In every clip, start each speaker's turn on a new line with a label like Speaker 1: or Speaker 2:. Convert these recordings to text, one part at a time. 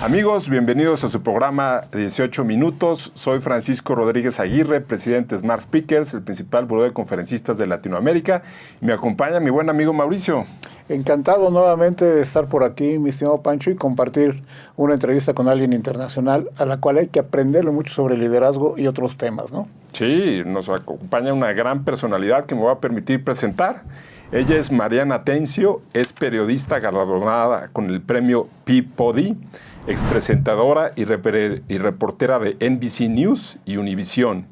Speaker 1: Amigos, bienvenidos a su programa 18 Minutos. Soy Francisco Rodríguez Aguirre, presidente de Smart Speakers, el principal buró de conferencistas de Latinoamérica. Y me acompaña mi buen amigo Mauricio.
Speaker 2: Encantado nuevamente de estar por aquí, mi estimado Pancho, y compartir una entrevista con alguien internacional a la cual hay que aprenderle mucho sobre liderazgo y otros temas, ¿no?
Speaker 1: Sí, nos acompaña una gran personalidad que me va a permitir presentar. Ella es Mariana Tencio, es periodista galardonada con el premio Peabody, expresentadora y reportera de NBC News y Univision,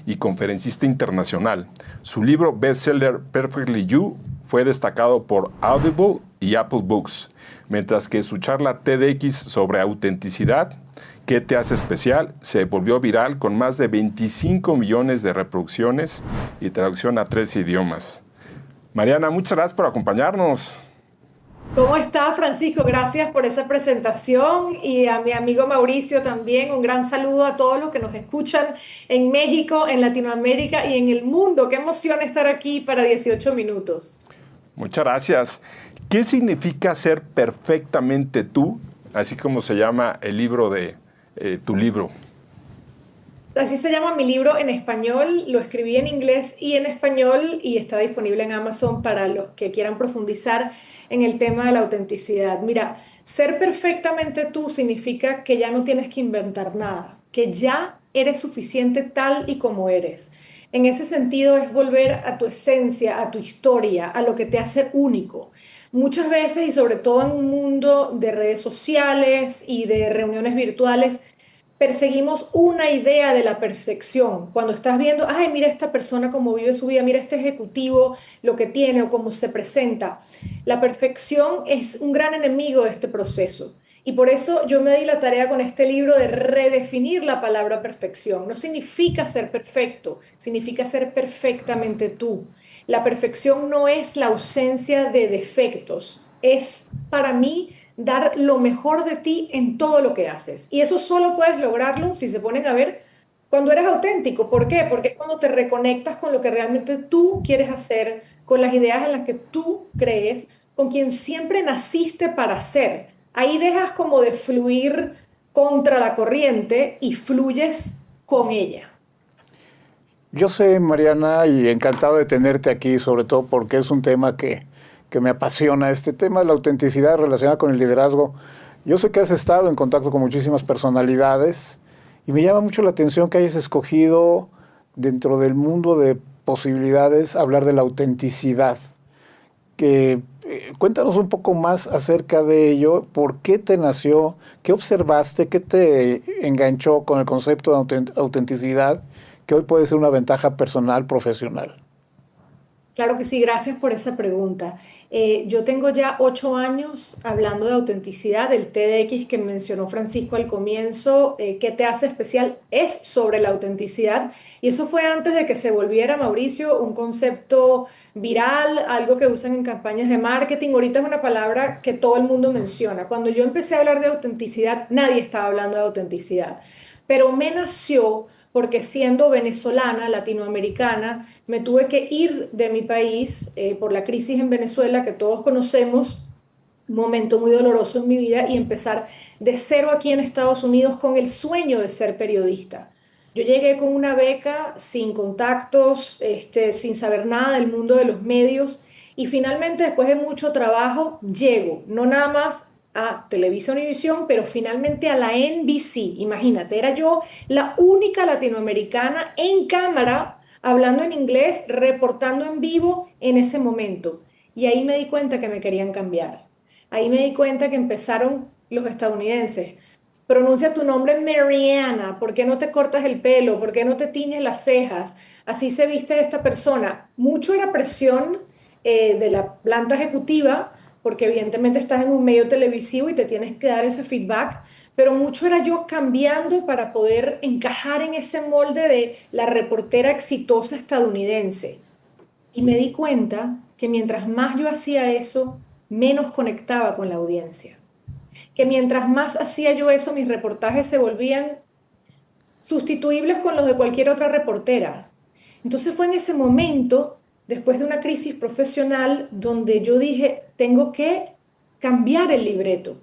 Speaker 1: y conferencista internacional. Su libro bestseller Perfectly You fue destacado por Audible y Apple Books, mientras que su charla TEDx sobre autenticidad, ¿qué te hace especial?, se volvió viral con más de 25 millones de reproducciones y traducción a 3 idiomas. Mariana, muchas gracias por acompañarnos.
Speaker 3: ¿Cómo está, Francisco? Gracias por esa presentación, y a mi amigo Mauricio también un gran saludo a todos los que nos escuchan en México, en Latinoamérica y en el mundo. Qué emoción estar aquí para 18 minutos.
Speaker 1: Muchas gracias. ¿Qué significa ser perfectamente tú, así como se llama el libro de tu libro?
Speaker 3: Así se llama mi libro en español, lo escribí en inglés y en español y está disponible en Amazon para los que quieran profundizar en el tema de la autenticidad. Mira, ser perfectamente tú significa que ya no tienes que inventar nada, que ya eres suficiente tal y como eres. En ese sentido es volver a tu esencia, a tu historia, a lo que te hace único. Muchas veces, y sobre todo en un mundo de redes sociales y de reuniones virtuales, perseguimos una idea de la perfección. Cuando estás viendo, ay, mira esta persona cómo vive su vida, mira este ejecutivo, lo que tiene o cómo se presenta. La perfección es un gran enemigo de este proceso. Y por eso yo me di la tarea con este libro de redefinir la palabra perfección. No significa ser perfecto, significa ser perfectamente tú. La perfección no es la ausencia de defectos, es para mí dar lo mejor de ti en todo lo que haces. Y eso solo puedes lograrlo, si se ponen a ver, cuando eres auténtico. ¿Por qué? Porque es cuando te reconectas con lo que realmente tú quieres hacer, con las ideas en las que tú crees, con quien siempre naciste para ser. Ahí dejas como de fluir contra la corriente y fluyes con ella.
Speaker 2: Yo sé, Mariana, y encantado de tenerte aquí, sobre todo porque es un tema que me apasiona, este tema de la autenticidad relacionada con el liderazgo. Yo sé que has estado en contacto con muchísimas personalidades y me llama mucho la atención que hayas escogido dentro del mundo de posibilidades hablar de la autenticidad. Cuéntanos un poco más acerca de ello, por qué te nació, qué observaste, qué te enganchó con el concepto de autenticidad, que hoy puede ser una ventaja personal, profesional.
Speaker 3: Claro que sí, gracias por esa pregunta. Yo tengo ya 8 años hablando de autenticidad. El TEDx que mencionó Francisco al comienzo, ¿qué te hace especial?, es sobre la autenticidad. Y eso fue antes de que se volviera, Mauricio, un concepto viral, algo que usan en campañas de marketing. Ahorita es una palabra que todo el mundo menciona. Cuando yo empecé a hablar de autenticidad, nadie estaba hablando de autenticidad. Pero me nació porque, siendo venezolana, latinoamericana, me tuve que ir de mi país por la crisis en Venezuela que todos conocemos, un momento muy doloroso en mi vida, y empezar de cero aquí en Estados Unidos con el sueño de ser periodista. Yo llegué con una beca, sin contactos, sin saber nada del mundo de los medios, y finalmente, después de mucho trabajo, llego, no nada más a Televisa Univisión, pero finalmente a la NBC. Imagínate, era yo la única latinoamericana en cámara, hablando en inglés, reportando en vivo en ese momento. Y ahí me di cuenta que me querían cambiar. Ahí me di cuenta que empezaron los estadounidenses. Pronuncia tu nombre Mariana, ¿por qué no te cortas el pelo? ¿Por qué no te tiñes las cejas? Así se viste esta persona. Mucho era presión de la planta ejecutiva, porque evidentemente estás en un medio televisivo y te tienes que dar ese feedback, pero mucho era yo cambiando para poder encajar en ese molde de la reportera exitosa estadounidense. Y me di cuenta que mientras más yo hacía eso, menos conectaba con la audiencia. Que mientras más hacía yo eso, mis reportajes se volvían sustituibles con los de cualquier otra reportera. Entonces fue en ese momento, después de una crisis profesional, donde yo dije, tengo que cambiar el libreto.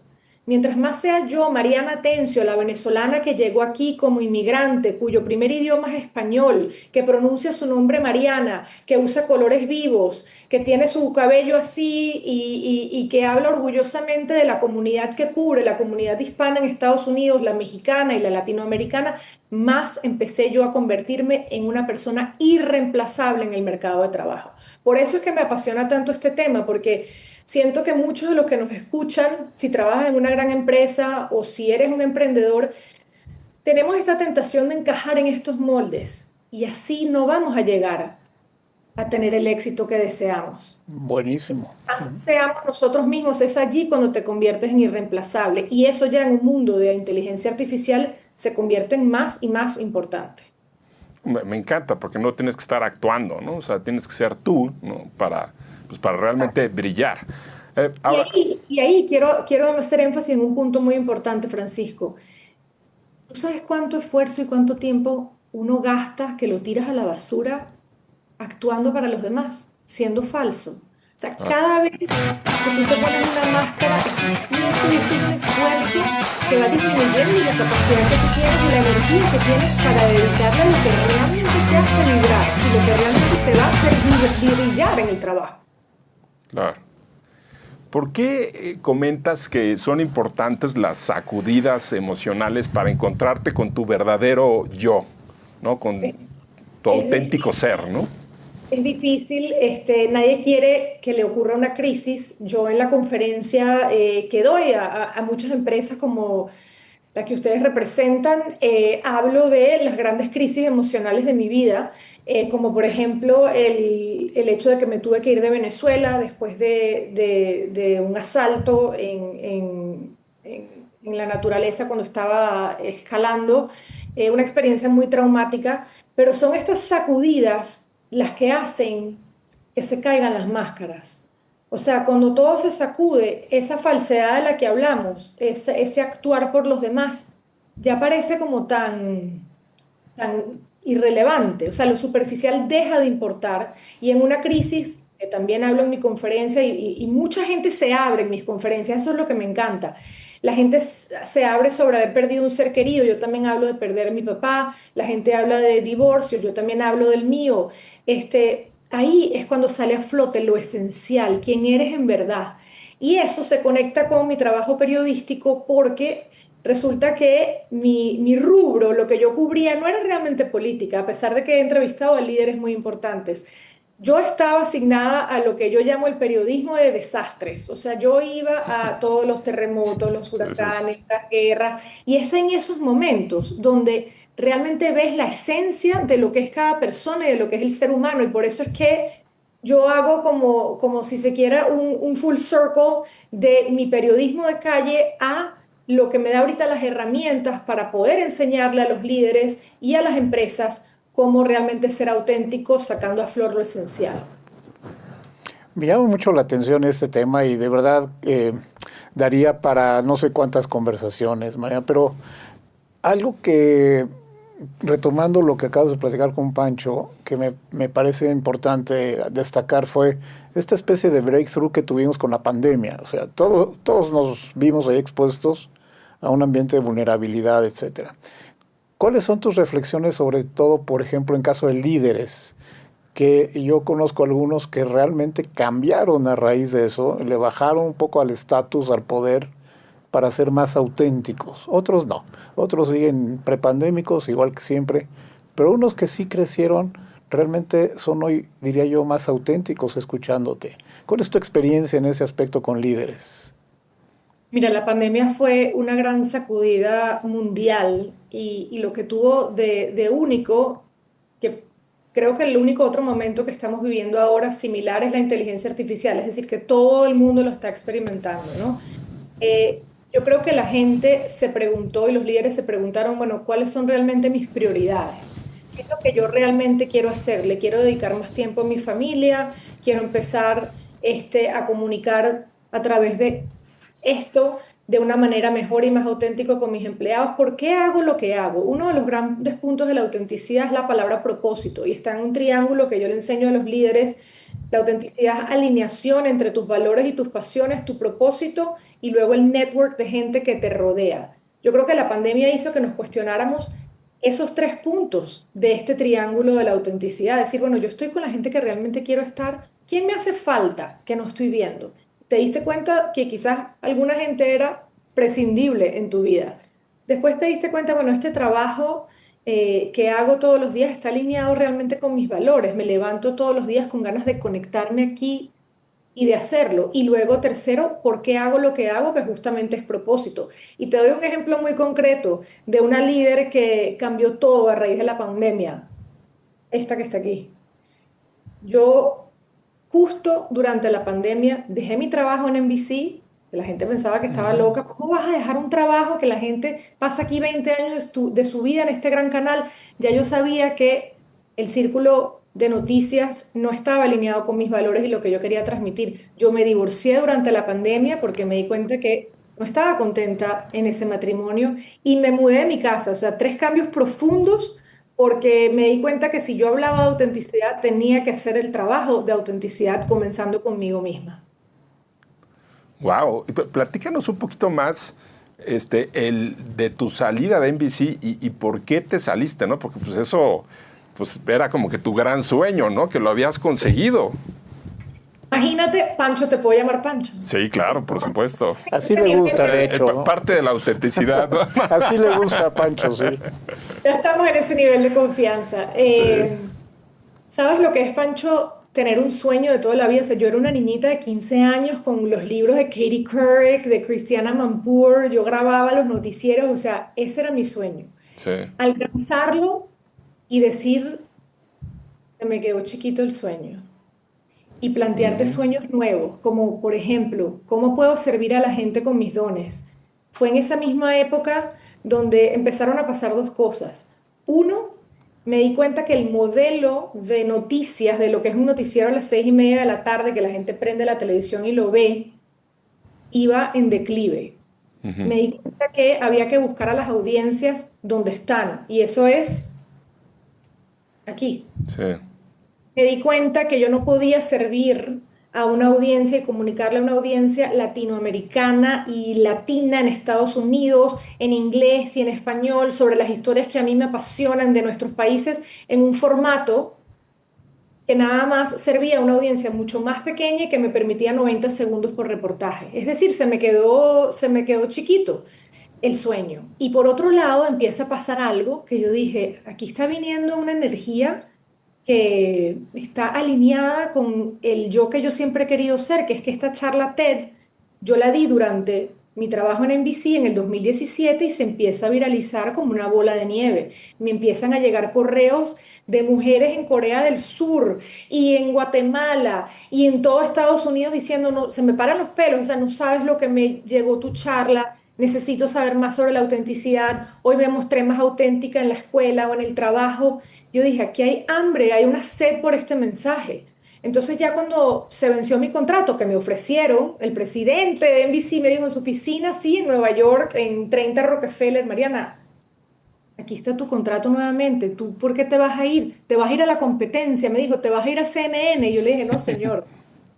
Speaker 3: mientras más sea yo, Mariana Tencio, la venezolana que llegó aquí como inmigrante, cuyo primer idioma es español, que pronuncia su nombre Mariana, que usa colores vivos, que tiene su cabello así y que habla orgullosamente de la comunidad que cubre, la comunidad hispana en Estados Unidos, la mexicana y la latinoamericana, más empecé yo a convertirme en una persona irreemplazable en el mercado de trabajo. Por eso es que me apasiona tanto este tema, porque siento que muchos de los que nos escuchan, si trabajas en una gran empresa o si eres un emprendedor, tenemos esta tentación de encajar en estos moldes y así no vamos a llegar a tener el éxito que deseamos.
Speaker 2: Buenísimo.
Speaker 3: Seamos nosotros mismos, es allí cuando te conviertes en irreemplazable y eso ya en un mundo de inteligencia artificial se convierte en más y más importante.
Speaker 1: Me encanta porque no tienes que estar actuando, ¿no? O sea, tienes que ser tú, ¿no? Para realmente brillar. Ahora,
Speaker 3: y ahí quiero hacer énfasis en un punto muy importante, Francisco. ¿Tú sabes cuánto esfuerzo y cuánto tiempo uno gasta que lo tiras a la basura actuando para los demás, siendo falso? O sea, cada vez que tú te pones una máscara, eso es tiempo y eso es un esfuerzo que va disminuyendo y la capacidad que tú tienes y la energía que tienes para dedicarle a lo que realmente te hace vibrar y lo que realmente te va a hacer brillar en el trabajo.
Speaker 1: claro. ¿Por qué comentas que son importantes las sacudidas emocionales para encontrarte con tu verdadero yo, ¿no? Con tu auténtico ser, ¿no?
Speaker 3: Es difícil, nadie quiere que le ocurra una crisis. Yo en la conferencia que doy a muchas empresas como la que ustedes representan, hablo de las grandes crisis emocionales de mi vida, como por ejemplo el hecho de que me tuve que ir de Venezuela después de un asalto en la naturaleza cuando estaba escalando, una experiencia muy traumática, pero son estas sacudidas las que hacen que se caigan las máscaras. O sea, cuando todo se sacude, esa falsedad de la que hablamos, ese actuar por los demás, ya parece como tan irrelevante. O sea, lo superficial deja de importar y en una crisis, que también hablo en mi conferencia y mucha gente se abre en mis conferencias, eso es lo que me encanta. La gente se abre sobre haber perdido un ser querido, yo también hablo de perder a mi papá, la gente habla de divorcio, yo también hablo del mío. Ahí es cuando sale a flote lo esencial, quién eres en verdad. Y eso se conecta con mi trabajo periodístico porque resulta que mi rubro, lo que yo cubría, no era realmente política, a pesar de que he entrevistado a líderes muy importantes. Yo estaba asignada a lo que yo llamo el periodismo de desastres. O sea, yo iba a todos los terremotos, los huracanes, las guerras, y es en esos momentos donde realmente ves la esencia de lo que es cada persona y de lo que es el ser humano. Y por eso es que yo hago como si se quiera un full circle de mi periodismo de calle a lo que me da ahorita las herramientas para poder enseñarle a los líderes y a las empresas cómo realmente ser auténticos, sacando a flor lo esencial.
Speaker 2: Me llama mucho la atención este tema y de verdad daría para no sé cuántas conversaciones, María, pero algo que, retomando lo que acabas de platicar con Pancho, que me parece importante destacar fue esta especie de breakthrough que tuvimos con la pandemia. O sea, todos nos vimos ahí expuestos a un ambiente de vulnerabilidad, etcétera. ¿Cuáles son tus reflexiones sobre todo, por ejemplo, en caso de líderes? Que yo conozco algunos que realmente cambiaron a raíz de eso, le bajaron un poco al estatus, al poder, para ser más auténticos. Otros no, otros siguen prepandémicos, igual que siempre, pero unos que sí crecieron, realmente son hoy, diría yo, más auténticos escuchándote. ¿Cuál es tu experiencia en ese aspecto con líderes?
Speaker 3: Mira, la pandemia fue una gran sacudida mundial y lo que tuvo de único, que creo que el único otro momento que estamos viviendo ahora similar es la inteligencia artificial, es decir, que todo el mundo lo está experimentando, ¿no? Yo creo que la gente se preguntó y los líderes se preguntaron, bueno, ¿cuáles son realmente mis prioridades? ¿Qué es lo que yo realmente quiero hacer? ¿Le quiero dedicar más tiempo a mi familia? ¿Quiero empezar a comunicar a través de esto de una manera mejor y más auténtica con mis empleados? ¿Por qué hago lo que hago? Uno de los grandes puntos de la autenticidad es la palabra propósito y está en un triángulo que yo le enseño a los líderes La autenticidad es alineación entre tus valores y tus pasiones, tu propósito y luego el network de gente que te rodea. Yo creo que la pandemia hizo que nos cuestionáramos esos tres puntos de este triángulo de la autenticidad. Decir, bueno, yo estoy con la gente que realmente quiero estar. ¿Quién me hace falta que no estoy viendo? Te diste cuenta que quizás alguna gente era prescindible en tu vida. Después te diste cuenta, bueno, este trabajo que hago todos los días está alineado realmente con mis valores. Me levanto todos los días con ganas de conectarme aquí y de hacerlo. Y luego, tercero, ¿por qué hago lo que hago? Que justamente es propósito. Y te doy un ejemplo muy concreto de una líder que cambió todo a raíz de la pandemia, esta que está aquí. Yo justo durante la pandemia dejé mi trabajo en NBC, que la gente pensaba que estaba loca. ¿Cómo vas a dejar un trabajo que la gente pasa aquí 20 años de su vida en este gran canal? Ya yo sabía que el círculo de noticias no estaba alineado con mis valores y lo que yo quería transmitir. Yo me divorcié durante la pandemia porque me di cuenta que no estaba contenta en ese matrimonio y me mudé de mi casa. O sea, tres cambios profundos porque me di cuenta que si yo hablaba de autenticidad tenía que hacer el trabajo de autenticidad comenzando conmigo misma.
Speaker 1: Wow, platícanos un poquito más de tu salida de NBC y por qué te saliste, ¿no? Porque pues eso pues, era como que tu gran sueño, ¿no? Que lo habías conseguido.
Speaker 3: Imagínate, Pancho, te puedo llamar Pancho.
Speaker 1: Sí, claro, por supuesto.
Speaker 2: Así le gusta, de hecho, ¿no?
Speaker 1: Parte de la autenticidad, ¿no?
Speaker 2: Así le gusta a Pancho, sí.
Speaker 3: Ya estamos en ese nivel de confianza.
Speaker 1: Sí.
Speaker 3: ¿Sabes lo que es, Pancho? Tener un sueño de toda la vida. O sea, yo era una niñita de 15 años con los libros de Katie Couric, de Christiana Manpour. Yo grababa los noticieros. O sea, ese era mi sueño.
Speaker 1: Sí.
Speaker 3: Alcanzarlo y decir, se me quedó chiquito el sueño. Y plantearte sueños nuevos, como por ejemplo, ¿cómo puedo servir a la gente con mis dones? Fue en esa misma época donde empezaron a pasar dos cosas. Uno, me di cuenta que el modelo de noticias, de lo que es un noticiero a las 6:30 de la tarde, que la gente prende la televisión y lo ve, iba en declive. Me di cuenta que había que buscar a las audiencias donde están, y eso es aquí.
Speaker 1: Sí.
Speaker 3: Me di cuenta que yo no podía servir a una audiencia y comunicarle a una audiencia latinoamericana y latina en Estados Unidos, en inglés y en español, sobre las historias que a mí me apasionan de nuestros países, en un formato que nada más servía a una audiencia mucho más pequeña y que me permitía 90 segundos por reportaje. Es decir, se me quedó chiquito el sueño. Y por otro lado, empieza a pasar algo que yo dije, aquí está viniendo una energía que está alineada con el yo que yo siempre he querido ser, que es que esta charla TED, yo la di durante mi trabajo en NBC en el 2017 y se empieza a viralizar como una bola de nieve. Me empiezan a llegar correos de mujeres en Corea del Sur y en Guatemala y en todo Estados Unidos diciendo, no, se me paran los pelos, o sea, no sabes lo que me llegó tu charla, necesito saber más sobre la autenticidad, hoy me mostré más auténtica en la escuela o en el trabajo. Yo dije, aquí hay hambre, hay una sed por este mensaje. Entonces ya cuando se venció mi contrato, que me ofrecieron, el presidente de NBC me dijo en su oficina, sí, en Nueva York, en 30 Rockefeller, Mariana, aquí está tu contrato nuevamente, ¿tú por qué te vas a ir? ¿Te vas a ir a la competencia? Me dijo, ¿te vas a ir a CNN? Y yo le dije, no, señor,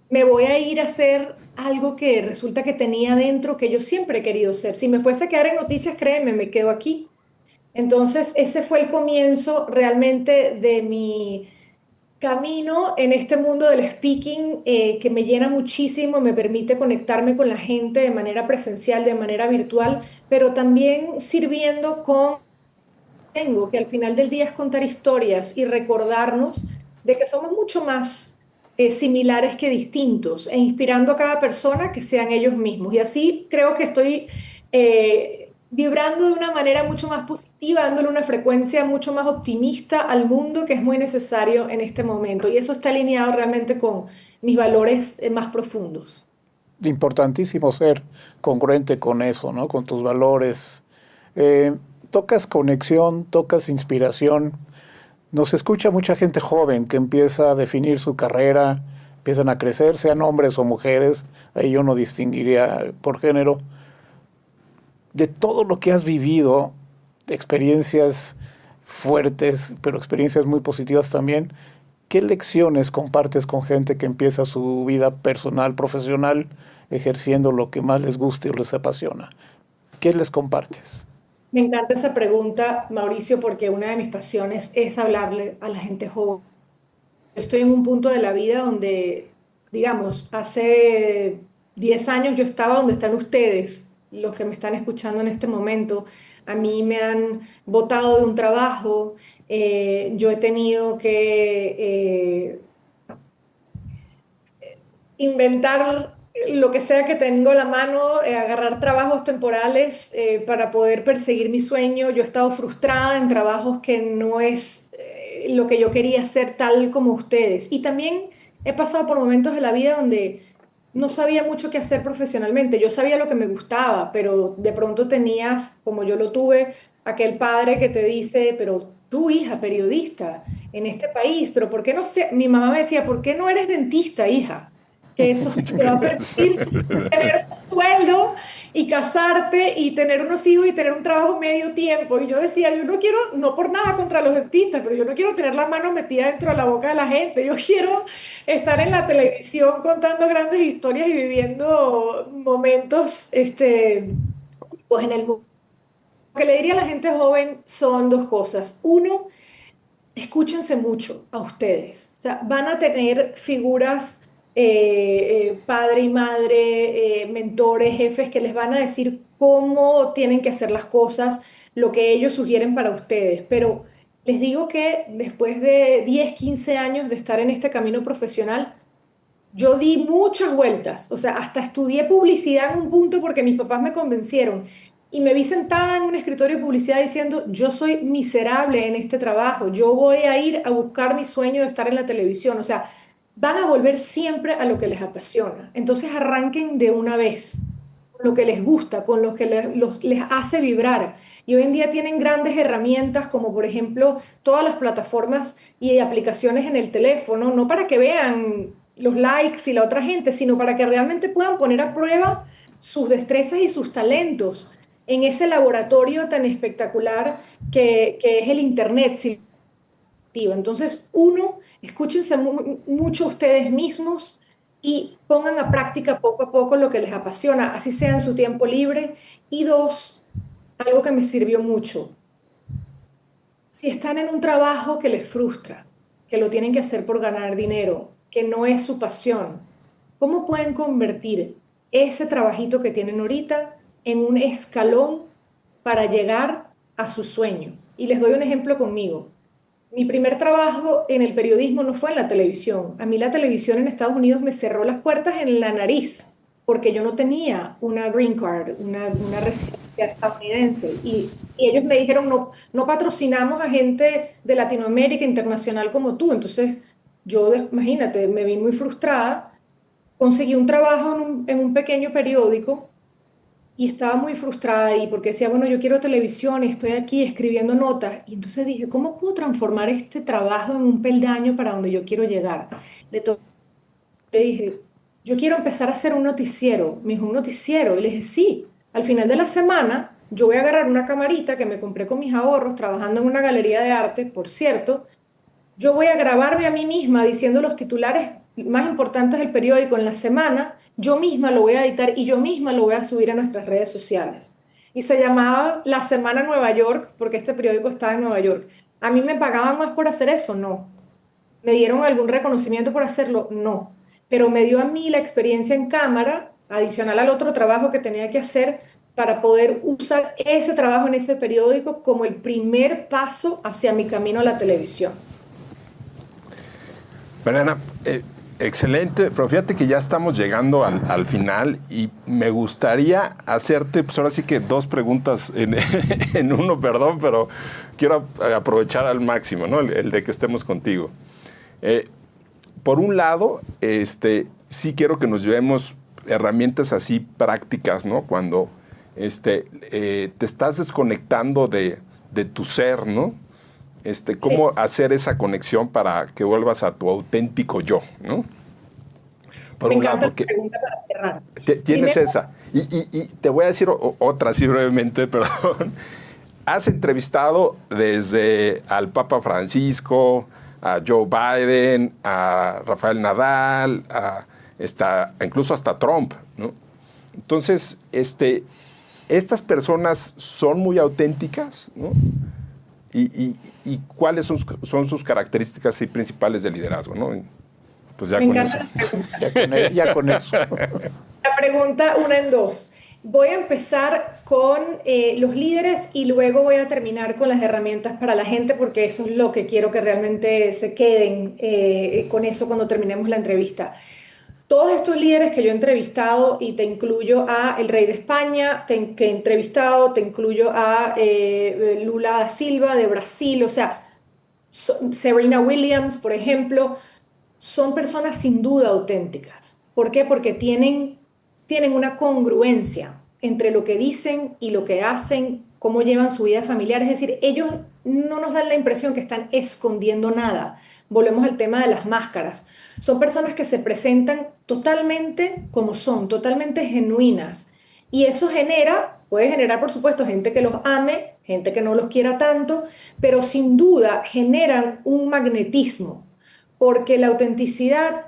Speaker 3: me voy a ir a hacer algo que resulta que tenía dentro, que yo siempre he querido ser. Si me fuese a quedar en noticias, créeme, me quedo aquí. Entonces, ese fue el comienzo realmente de mi camino en este mundo del speaking, que me llena muchísimo, me permite conectarme con la gente de manera presencial, de manera virtual, pero también sirviendo con, tengo que al final del día es contar historias y recordarnos de que somos mucho más similares que distintos e inspirando a cada persona que sean ellos mismos. Y así creo que estoy vibrando de una manera mucho más positiva, dándole una frecuencia mucho más optimista al mundo, que es muy necesario en este momento. Y eso está alineado realmente con mis valores más profundos.
Speaker 2: Importantísimo ser congruente con eso, ¿no? Con tus valores. Tocas conexión, tocas inspiración. Nos escucha mucha gente joven que empieza a definir su carrera, empiezan a crecer, sean hombres o mujeres, ahí yo no distinguiría por género. De todo lo que has vivido, experiencias fuertes, pero experiencias muy positivas también, ¿qué lecciones compartes con gente que empieza su vida personal, profesional, ejerciendo lo que más les guste o les apasiona? ¿Qué les compartes?
Speaker 3: Me encanta esa pregunta, Mauricio, porque una de mis pasiones es hablarle a la gente joven. Estoy en un punto de la vida donde, digamos, hace 10 años yo estaba donde están ustedes, los que me están escuchando en este momento. A mí me han botado de un trabajo, yo he tenido que inventar lo que sea que tengo a la mano, agarrar trabajos temporales para poder perseguir mi sueño. Yo he estado frustrada en trabajos que no es lo que yo quería hacer tal como ustedes. Y también he pasado por momentos de la vida donde no sabía mucho qué hacer profesionalmente. Yo sabía lo que me gustaba, pero de pronto tenías, como yo lo tuve, aquel padre que te dice, pero tú, hija, periodista en este país, pero ¿por qué no sé? Mi mamá me decía, ¿por qué no eres dentista, hija? Que eso te va a permitir tener un sueldo y casarte y tener unos hijos y tener un trabajo medio tiempo. Y yo decía, yo no quiero, no por nada contra los dentistas, pero yo no quiero tener la mano metida dentro de la boca de la gente. Yo quiero estar en la televisión contando grandes historias y viviendo momentos, pues en el mundo. Lo que le diría a la gente joven son dos cosas. Uno, escúchense mucho a ustedes. O sea, van a tener figuras, padre y madre, mentores, jefes, que les van a decir cómo tienen que hacer las cosas, lo que ellos sugieren para ustedes. Pero les digo que después de 10, 15 años de estar en este camino profesional, yo di muchas vueltas, o sea, hasta estudié publicidad en un punto porque mis papás me convencieron y me vi sentada en un escritorio de publicidad diciendo, yo soy miserable en este trabajo, yo voy a ir a buscar mi sueño de estar en la televisión, o sea, van a volver siempre a lo que les apasiona. Entonces arranquen de una vez con lo que les gusta, con lo que les hace vibrar. Y hoy en día tienen grandes herramientas como por ejemplo todas las plataformas y aplicaciones en el teléfono, no para que vean los likes y la otra gente, sino para que realmente puedan poner a prueba sus destrezas y sus talentos en ese laboratorio tan espectacular que es el Internet. Entonces, uno, escúchense mucho ustedes mismos y pongan a práctica poco a poco lo que les apasiona, así sea en su tiempo libre. Y dos, algo que me sirvió mucho, si están en un trabajo que les frustra, que lo tienen que hacer por ganar dinero, que no es su pasión, ¿cómo pueden convertir ese trabajito que tienen ahorita en un escalón para llegar a su sueño? Y les doy un ejemplo conmigo. Mi primer trabajo en el periodismo no fue en la televisión. A mí la televisión en Estados Unidos me cerró las puertas en la nariz porque yo no tenía una green card, una residencia estadounidense. Y ellos me dijeron, no, no patrocinamos a gente de Latinoamérica internacional como tú. Entonces, yo, imagínate, me vi muy frustrada. Conseguí un trabajo en un pequeño periódico y estaba muy frustrada ahí porque decía, bueno, yo quiero televisión y estoy aquí escribiendo notas. Y entonces dije, ¿cómo puedo transformar este trabajo en un peldaño para donde yo quiero llegar? Le dije, yo quiero empezar a hacer un noticiero. Me dijo, ¿un noticiero? Y le dije, sí, al final de la semana yo voy a agarrar una camarita que me compré con mis ahorros trabajando en una galería de arte, por cierto. Yo voy a grabarme a mí misma diciendo los titulares más importantes del periódico en la semana, yo misma lo voy a editar y yo misma lo voy a subir a nuestras redes sociales. Y se llamaba La Semana Nueva York, porque este periódico estaba en Nueva York. ¿A mí me pagaban más por hacer eso? No. ¿Me dieron algún reconocimiento por hacerlo? No. Pero me dio a mí la experiencia en cámara, adicional al otro trabajo que tenía que hacer, para poder usar ese trabajo en ese periódico como el primer paso hacia mi camino a la televisión.
Speaker 1: Mariana, excelente, pero fíjate que ya estamos llegando al final y me gustaría hacerte, pues ahora sí que dos preguntas en uno, perdón, pero quiero aprovechar al máximo, ¿no? El de que estemos contigo. Por un lado, sí quiero que nos llevemos herramientas así prácticas, ¿no? Cuando te estás desconectando de tu ser, ¿no? Cómo
Speaker 3: Sí.
Speaker 1: hacer esa conexión para que vuelvas a tu auténtico yo, ¿no? Por
Speaker 3: Me
Speaker 1: un lado,
Speaker 3: encanta la
Speaker 1: porque
Speaker 3: pregunta para cerrar.
Speaker 1: tienes
Speaker 3: Primero,
Speaker 1: esa. Y te voy a decir otra, así brevemente, perdón. Has entrevistado desde al Papa Francisco, a Joe Biden, a Rafael Nadal, incluso hasta Trump, ¿no? Entonces, estas personas son muy auténticas, ¿no? ¿Y cuáles son sus características principales de liderazgo, ¿no? Pues ya con eso.
Speaker 2: Ya con eso.
Speaker 3: La pregunta una en dos. Voy a empezar con los líderes y luego voy a terminar con las herramientas para la gente, porque eso es lo que quiero que realmente se queden con eso cuando terminemos la entrevista. Todos estos líderes que yo he entrevistado, y te incluyo a el rey de España, que he entrevistado, te incluyo a Lula da Silva de Brasil, o sea, Serena Williams, por ejemplo, son personas sin duda auténticas. ¿Por qué? Porque tienen una congruencia entre lo que dicen y lo que hacen, cómo llevan su vida familiar. Es decir, ellos no nos dan la impresión que están escondiendo nada. Volvemos al tema de las máscaras. Son personas que se presentan totalmente como son, totalmente genuinas. Y eso puede generar, por supuesto, gente que los ame, gente que no los quiera tanto, pero sin duda generan un magnetismo, porque la autenticidad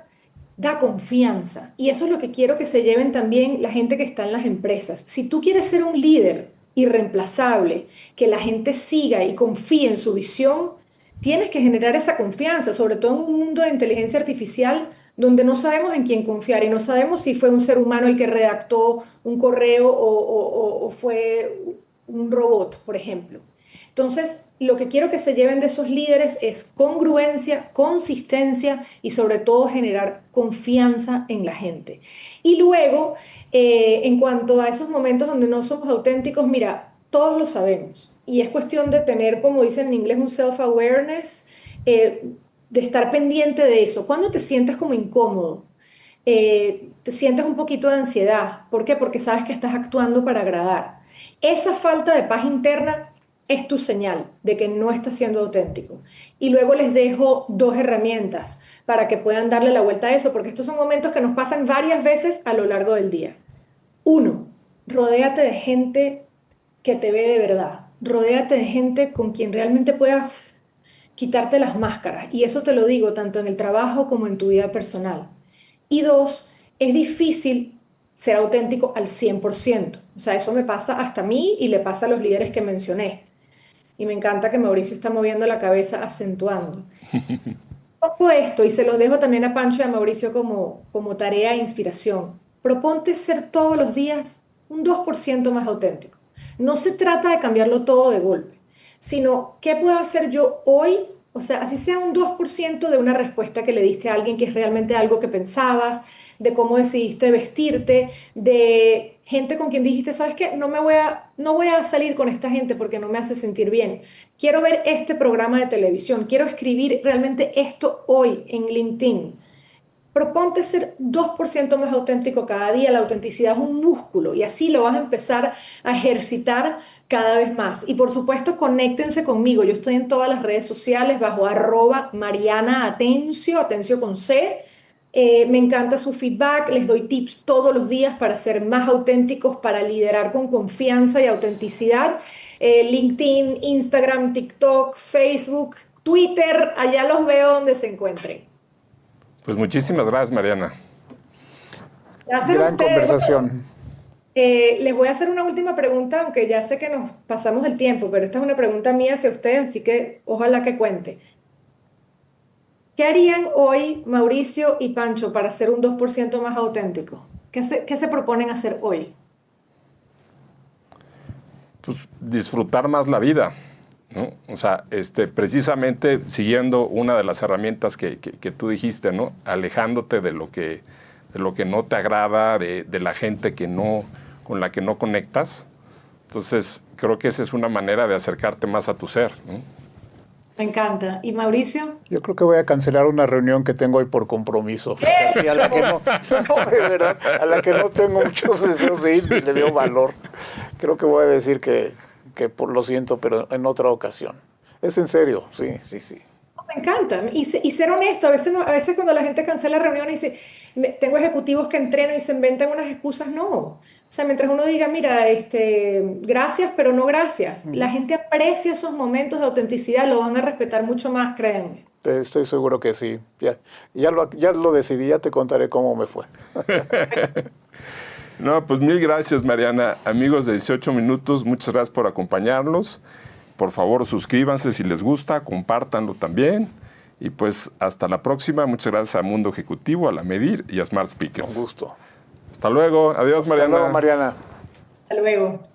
Speaker 3: da confianza. Y eso es lo que quiero que se lleven también la gente que está en las empresas. Si tú quieres ser un líder irreemplazable, que la gente siga y confíe en su visión, tienes que generar esa confianza, sobre todo en un mundo de inteligencia artificial donde no sabemos en quién confiar y no sabemos si fue un ser humano el que redactó un correo o fue un robot, por ejemplo. Entonces, lo que quiero que se lleven de esos líderes es congruencia, consistencia y sobre todo generar confianza en la gente. Y luego, en cuanto a esos momentos donde no somos auténticos, mira, todos lo sabemos. Y es cuestión de tener, como dicen en inglés, un self-awareness, de estar pendiente de eso. Cuando te sientes como incómodo, te sientes un poquito de ansiedad. ¿Por qué? Porque sabes que estás actuando para agradar. Esa falta de paz interna es tu señal de que no estás siendo auténtico. Y luego les dejo 2 herramientas para que puedan darle la vuelta a eso, porque estos son momentos que nos pasan varias veces a lo largo del día. 1, rodéate de gente que te ve de verdad. Rodéate de gente con quien realmente puedas quitarte las máscaras. Y eso te lo digo tanto en el trabajo como en tu vida personal. Y 2, es difícil ser auténtico al 100%. O sea, eso me pasa hasta a mí y le pasa a los líderes que mencioné. Y me encanta que Mauricio está moviendo la cabeza acentuando. Pongo esto y se lo dejo también a Pancho y a Mauricio como tarea e inspiración. Proponte ser todos los días un 2% más auténtico. No se trata de cambiarlo todo de golpe, sino qué puedo hacer yo hoy, o sea, así sea un 2% de una respuesta que le diste a alguien que es realmente algo que pensabas, de cómo decidiste vestirte, de gente con quien dijiste, ¿sabes qué? No voy a salir con esta gente porque no me hace sentir bien. Quiero ver este programa de televisión, quiero escribir realmente esto hoy en LinkedIn. Proponte ser 2% más auténtico cada día. La autenticidad es un músculo y así lo vas a empezar a ejercitar cada vez más. Y por supuesto, conéctense conmigo. Yo estoy en todas las redes sociales bajo @MarianaAtencio, Atencio con C. Me encanta su feedback, les doy tips todos los días para ser más auténticos, para liderar con confianza y autenticidad. LinkedIn, Instagram, TikTok, Facebook, Twitter, allá los veo donde se encuentren.
Speaker 1: Pues muchísimas gracias, Mariana.
Speaker 3: Gracias
Speaker 2: Gran conversación.
Speaker 3: Les voy a hacer una última pregunta, aunque ya sé que nos pasamos el tiempo, pero esta es una pregunta mía hacia ustedes, así que ojalá que cuente. ¿Qué harían hoy Mauricio y Pancho para ser un 2% más auténtico? ¿Qué se proponen hacer hoy?
Speaker 1: Pues disfrutar más la vida, ¿no? O sea, precisamente siguiendo una de las herramientas que tú dijiste, ¿no? Alejándote de lo que no te agrada, de la gente con la que no conectas. Entonces, creo que esa es una manera de acercarte más a tu ser, ¿no?
Speaker 3: Me encanta. ¿Y Mauricio?
Speaker 2: Yo creo que voy a cancelar una reunión que tengo hoy por compromiso. Y a la que no, de verdad, a la que no tengo muchos deseos de ir, le veo valor. Creo que voy a decir que por lo siento, pero en otra ocasión. Es en serio, sí.
Speaker 3: Me encanta. Y ser honesto. A veces cuando la gente cancela reuniones y dice, tengo ejecutivos que entrenan y se inventan unas excusas, no. O sea, mientras uno diga, mira, gracias, pero no gracias. La gente aprecia esos momentos de autenticidad, lo van a respetar mucho más, créanme.
Speaker 2: Estoy seguro que sí. Ya lo decidí, ya te contaré cómo me fue.
Speaker 1: No, pues mil gracias, Mariana. Amigos de 18 minutos, muchas gracias por acompañarnos. Por favor, suscríbanse si les gusta, compártanlo también. Y pues hasta la próxima. Muchas gracias a Mundo Ejecutivo, a La Medir y a Smart Speakers.
Speaker 2: Con gusto.
Speaker 1: Hasta luego. Adiós, Mariana.
Speaker 2: Hasta luego, Mariana.
Speaker 3: Hasta luego.